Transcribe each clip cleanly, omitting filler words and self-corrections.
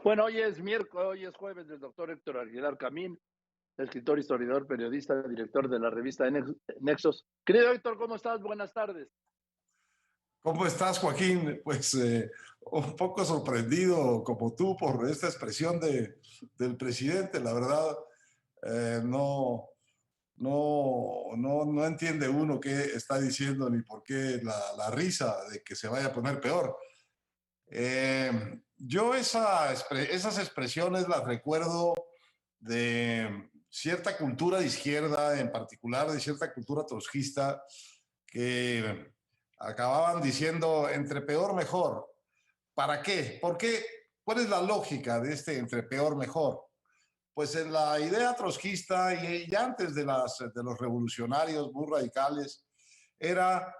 Bueno, hoy es miércoles, hoy es jueves del doctor Héctor Aguilar Camín, escritor, historiador, periodista, director de la revista Nexos. Querido Héctor, ¿cómo estás? Buenas tardes. ¿Cómo estás, Joaquín? Pues un poco sorprendido como tú por esta expresión del presidente. La verdad, no entiende uno qué está diciendo ni por qué la risa de que se vaya a poner peor. Yo esas expresiones las recuerdo de cierta cultura de izquierda, en particular de cierta cultura trotskista, que acababan diciendo entre peor mejor. ¿Para qué? ¿Por qué? ¿Cuál es la lógica de este entre peor mejor? Pues en la idea trotskista y antes de los revolucionarios muy radicales, era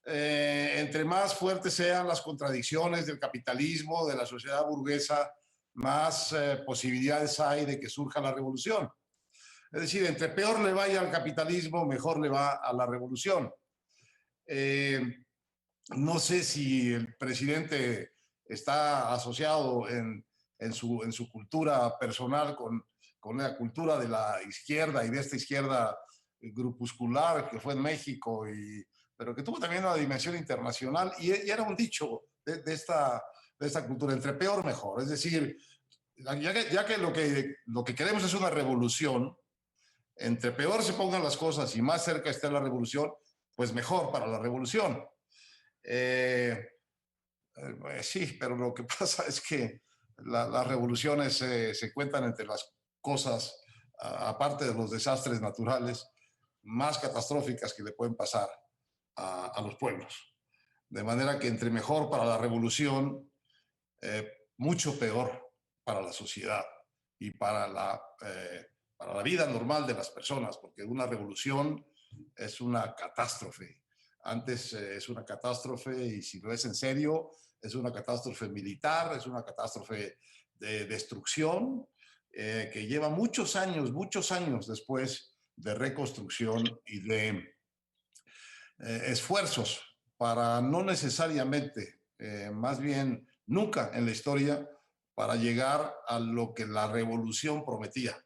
entre más fuertes sean las contradicciones del capitalismo, de la sociedad burguesa, más posibilidades hay de que surja la revolución. Es decir, entre peor le vaya al capitalismo, mejor le va a la revolución. No sé si el presidente está asociado en su cultura personal con la cultura de la izquierda y de esta izquierda grupuscular que fue en México, pero que tuvo también una dimensión internacional y era un dicho de esta cultura, entre peor mejor. Es decir, ya que lo que queremos es una revolución, entre peor se pongan las cosas y más cerca esté la revolución, pues mejor para la revolución. Sí, pero lo que pasa es que las revoluciones se cuentan entre las cosas, aparte de los desastres naturales, más catastróficas que le pueden pasar a los pueblos. De manera que entre mejor para la revolución, mucho peor para la sociedad y para la vida normal de las personas, porque una revolución es una catástrofe. Antes es una catástrofe, y si no es en serio, es una catástrofe militar, es una catástrofe de destrucción que lleva muchos años después de reconstrucción y de esfuerzos para no necesariamente, más bien nunca en la historia, para llegar a lo que la revolución prometía,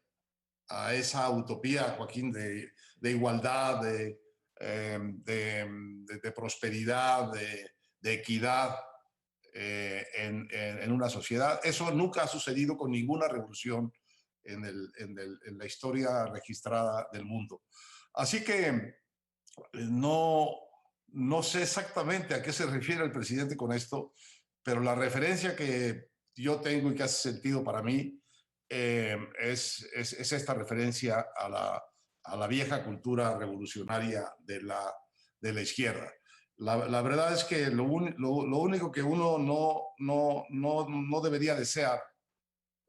a esa utopía, Joaquín, de igualdad, de prosperidad, de equidad en una sociedad. Eso nunca ha sucedido con ninguna revolución en la historia registrada del mundo. Así que no sé exactamente a qué se refiere el presidente con esto, pero la referencia que yo tengo y que hace sentido para mí es esta referencia a la vieja cultura revolucionaria de la izquierda. La verdad es que lo único que uno no debería desear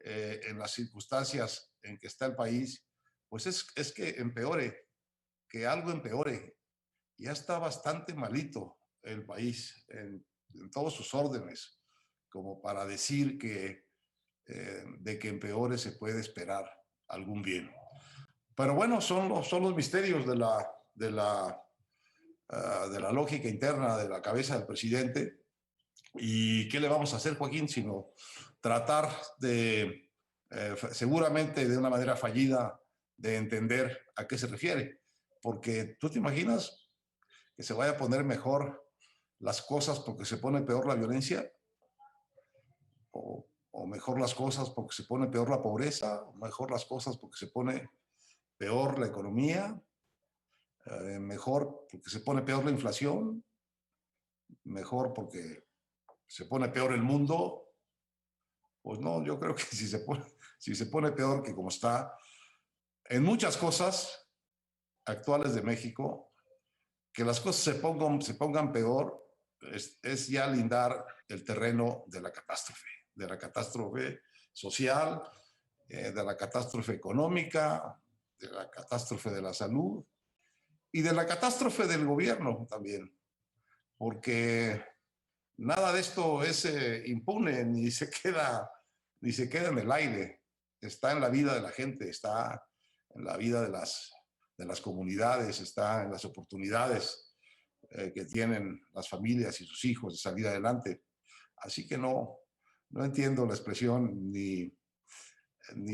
en las circunstancias en que está el país, pues es que empeore, que algo empeore. Ya está bastante malito el país en todos sus órdenes, como para decir que de que empeore se puede esperar algún bien. Pero bueno, son los misterios de la lógica interna de la cabeza del presidente. ¿Y qué le vamos a hacer, Joaquín, sino tratar de, seguramente de una manera fallida, de entender a qué se refiere? Porque tú te imaginas que se vaya a poner mejor las cosas porque se pone peor la violencia, o mejor las cosas porque se pone peor la pobreza, o mejor las cosas porque se pone peor la economía, mejor porque se pone peor la inflación, mejor porque se pone peor el mundo. Pues no, yo creo que si se pone peor que como está, en muchas cosas actuales de México, que las cosas se pongan peor es ya lindar el terreno de la catástrofe social, de la catástrofe económica, de la catástrofe de la salud y de la catástrofe del gobierno también, porque nada de esto es impune ni se queda en el aire. Está en la vida de la gente, está en la vida de las comunidades, está en las oportunidades que tienen las familias y sus hijos de salir adelante. Así que no no entiendo la expresión ni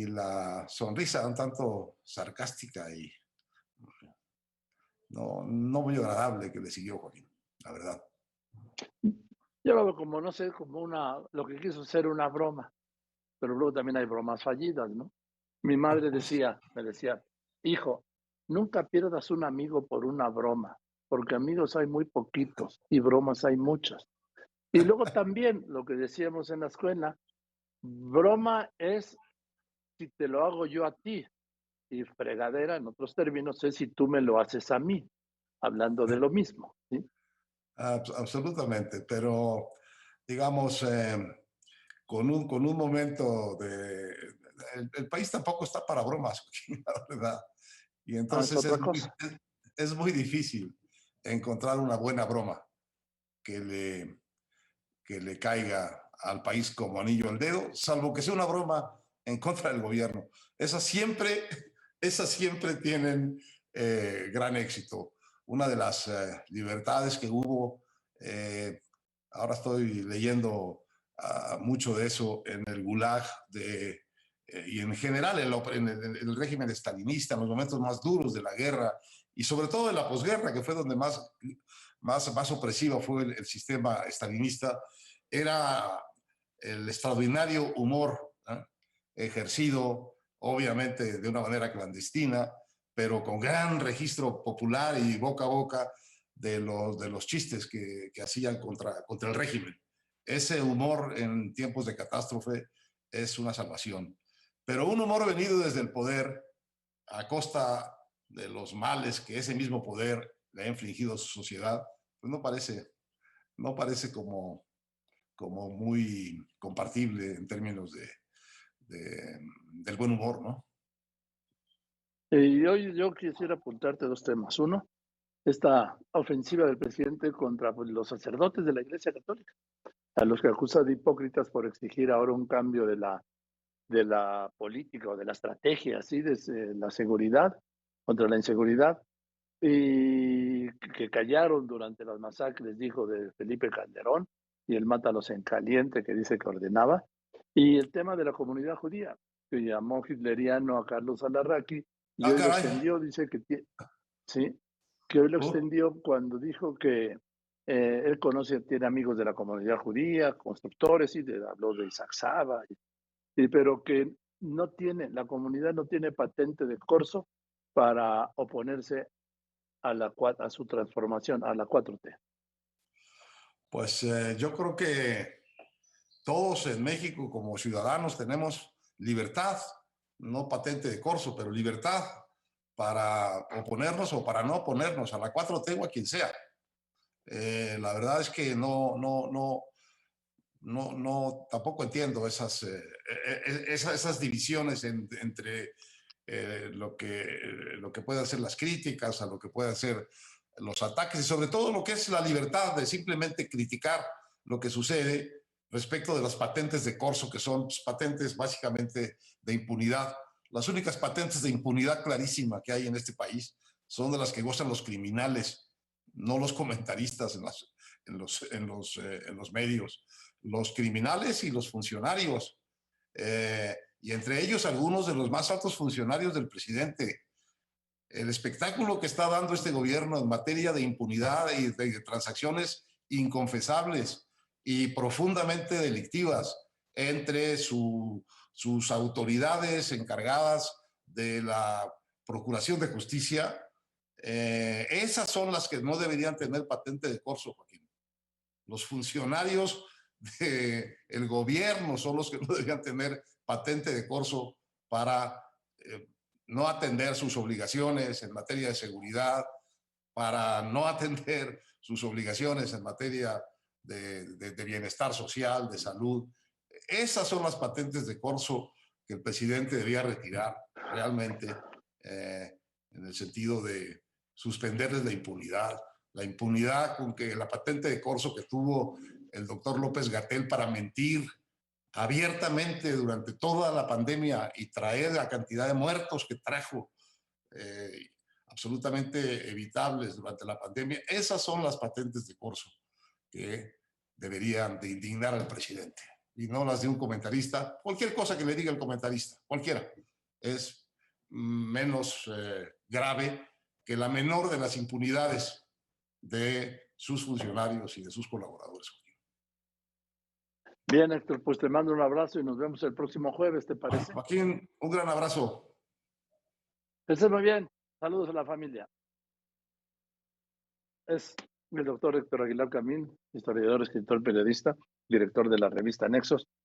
la sonrisa un tanto sarcástica y no muy agradable que le siguió Joaquín, la verdad. Yo lo veo como, no sé, como lo que quiso ser una broma, pero luego también hay bromas fallidas, ¿no? Mi madre me decía, hijo, nunca pierdas un amigo por una broma, porque amigos hay muy poquitos y bromas hay muchas. Y luego también lo que decíamos en la escuela, broma es si te lo hago yo a ti, y fregadera, en otros términos, es si tú me lo haces a mí, hablando de lo mismo, ¿sí? Absolutamente, pero digamos, con un momento el país tampoco está para bromas, la verdad. Y Ah, es entonces otra cosa. es muy difícil encontrar una buena broma que que le caiga al país como anillo al dedo, salvo que sea una broma en contra del gobierno. Esas siempre, esas siempre tienen gran éxito. Una de las libertades que hubo, eh, ahora estoy leyendo mucho de eso en el Gulag y en general en el régimen estalinista, en los momentos más duros de la guerra y sobre todo de la posguerra, que fue donde más opresiva fue el sistema estalinista, era el extraordinario humor, ¿eh? Ejercido obviamente de una manera clandestina, pero con gran registro popular y boca a boca de los chistes que hacían contra el régimen. Ese humor en tiempos de catástrofe es una salvación. Pero un humor venido desde el poder a costa de los males que ese mismo poder le ha infligido a su sociedad, pues no parece como muy compartible en términos del buen humor, ¿no? Y hoy yo quisiera apuntarte dos temas. Uno, esta ofensiva del presidente contra pues, los sacerdotes de la Iglesia Católica, a los que acusa de hipócritas por exigir ahora un cambio de la política o de la estrategia, ¿sí? De la seguridad contra la inseguridad, y que callaron durante las masacres, dijo, de Felipe Calderón y el Mátalos en Caliente, que dice que ordenaba, y el tema de la comunidad judía, que llamó hitleriano a Carlos Alarraqui, y Ah, hoy lo caray. extendió, dice que, sí, que hoy lo Uh, extendió cuando dijo que él conoce, tiene amigos de la comunidad judía, constructores, y habló de Isaac Saba, pero que no tiene, la comunidad no tiene patente de corso para oponerse a su transformación, a la 4T. pues yo creo que todos en México como ciudadanos tenemos libertad, no patente de corso, pero libertad para oponernos o para no oponernos a la 4T o a quien sea. La verdad es que tampoco entiendo esas divisiones entre lo que pueden ser las críticas, a lo que pueden ser los ataques y sobre todo lo que es la libertad de simplemente criticar lo que sucede respecto de las patentes de corso, que son pues, patentes básicamente de impunidad. Las únicas patentes de impunidad clarísima que hay en este país son de las que gozan los criminales, no los comentaristas en los medios, los criminales y los funcionarios. Y entre ellos algunos de los más altos funcionarios del presidente. El espectáculo que está dando este gobierno en materia de impunidad y de transacciones inconfesables y profundamente delictivas entre sus autoridades encargadas de la Procuración de Justicia, esas son las que no deberían tener patente de corso, Joaquín. Los funcionarios del gobierno son los que no deberían tener patente de corso para no atender sus obligaciones en materia de seguridad, para no atender sus obligaciones en materia de bienestar social, de salud. Esas son las patentes de corso que el presidente debía retirar realmente en el sentido de suspenderles la impunidad con que la patente de corso que tuvo el doctor López Gatell para mentir abiertamente durante toda la pandemia y traer la cantidad de muertos que trajo, eh, absolutamente evitables durante la pandemia. Esas son las patentes de corso que deberían de indignar al presidente. y no las de un comentarista. Cualquier cosa que le diga el comentarista, cualquiera, es menos grave que la menor de las impunidades de sus funcionarios y de sus colaboradores. Bien, Héctor, pues te mando un abrazo y nos vemos el próximo jueves, ¿te parece? Joaquín, un gran abrazo. Que estés muy bien. Saludos a la familia. Es el doctor Héctor Aguilar Camín, historiador, escritor, periodista, director de la revista Nexos.